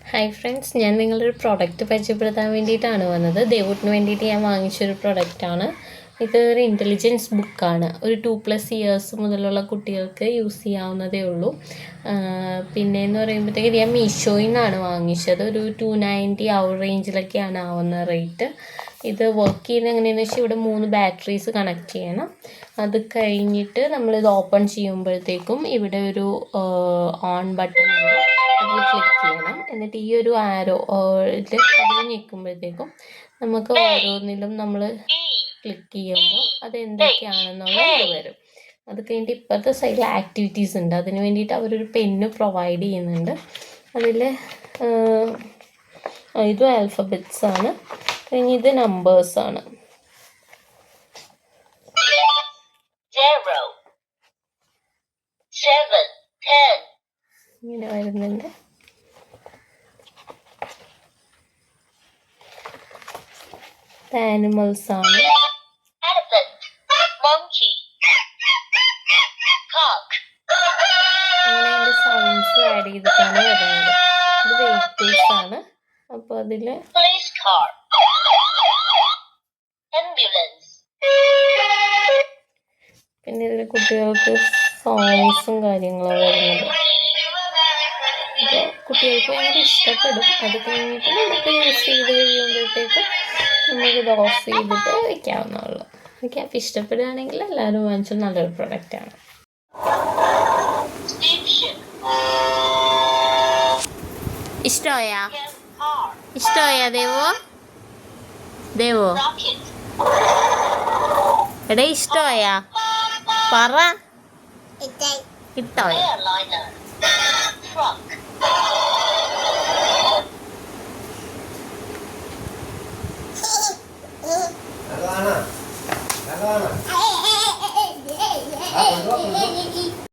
Hi friends, ഞാൻ നിങ്ങളൊരു product പരിചയപ്പെടുത്താൻ വേണ്ടിയിട്ടാണ് വന്നത്. ദേവൂട്ടിന് വേണ്ടിയിട്ട് ഞാൻ വാങ്ങിച്ചൊരു പ്രൊഡക്റ്റാണ്. ഇതൊരു ഇൻ്റലിജൻസ് ബുക്കാണ്. ഒരു 2+ ഇയേഴ്സ് മുതലുള്ള കുട്ടികൾക്ക് യൂസ് ചെയ്യാവുന്നതേ ഉള്ളൂ. പിന്നെയെന്ന് പറയുമ്പോഴത്തേക്ക് ഞാൻ മീഷോയിൽ നിന്നാണ് വാങ്ങിച്ചത്. ഒരു 290 ആ റേഞ്ചിലൊക്കെയാണ് ആവുന്ന റേറ്റ്. ഇത് വർക്ക് ചെയ്യുന്നത് എങ്ങനെയാണെന്ന് വെച്ചാൽ ഇവിടെ 3 ബാറ്ററീസ് കണക്ട് ചെയ്യണം. അത് കഴിഞ്ഞിട്ട് നമ്മളിത് ഓപ്പൺ ചെയ്യുമ്പോഴത്തേക്കും ഇവിടെ ഒരു ഓൺ ബട്ടൺ ഉണ്ട്. അതിൽ ക്ലിക്ക് ചെയ്യണം. എന്നിട്ട് ഈ ഒരു ആരോ ഇതിൽ ഞെക്കുമ്പോഴത്തേക്കും നമുക്ക് ഓരോന്നിലും നമ്മൾ ക്ലിക്ക് ചെയ്യുമ്പോൾ അത് എന്തൊക്കെയാണെന്നുള്ളത് ഇത് വരും. അത് കഴിഞ്ഞിട്ട് ഇപ്പോഴത്തെ സൈഡിൽ ആക്ടിവിറ്റീസ് ഉണ്ട്. അതിന് വേണ്ടിയിട്ട് അവരൊരു പെന്ന് പ്രൊവൈഡ് ചെയ്യുന്നുണ്ട്. അതിൽ ഇതും ആൽഫബറ്റ്സ് ആണ്. കഴിഞ്ഞ് ഇത് നമ്പേഴ്സാണ്. 0, 7, 10 ഇങ്ങനെ വരുന്നുണ്ട്. ആനിമൽസ് ആണ്. elephant, monkey, cock, അങ്ങനെ അതിൻ്റെ സൗണ്ട്സ് ആഡ് ചെയ്തിട്ടാണ് വരുന്നത്. ഇത് വെഹിക്കിൾസ് ആണ്. അപ്പോൾ അതിൽ police car, ambulance, പിന്നെ ഇതിൽ കുട്ടികൾക്ക് സോങ്സും കാര്യങ്ങളും വരുന്നത്. അപ്പോൾ കുട്ടികൾക്ക് ഭയങ്കര ഇഷ്ടപ്പെടും. അത് കഴിഞ്ഞിട്ട് നമുക്ക് യൂസ് ചെയ്ത് കഴിയുമ്പോഴത്തേക്കും നമുക്കിത് ഓഫ് ചെയ്തിട്ട് വയ്ക്കാവുന്നതുള്ളൂ. ഓക്കെ, അപ്പോൾ ഇഷ്ടപ്പെടുകയാണെങ്കിൽ എല്ലാവരും വാങ്ങിച്ചാൽ നല്ലൊരു പ്രൊഡക്റ്റാണ്. steamship, ഇഷ്ടമായാ car, ദേവോ rocket, എടേ ഇഷ്ടമായാ പറ. ഇഷ്ടമായ airliner, truck,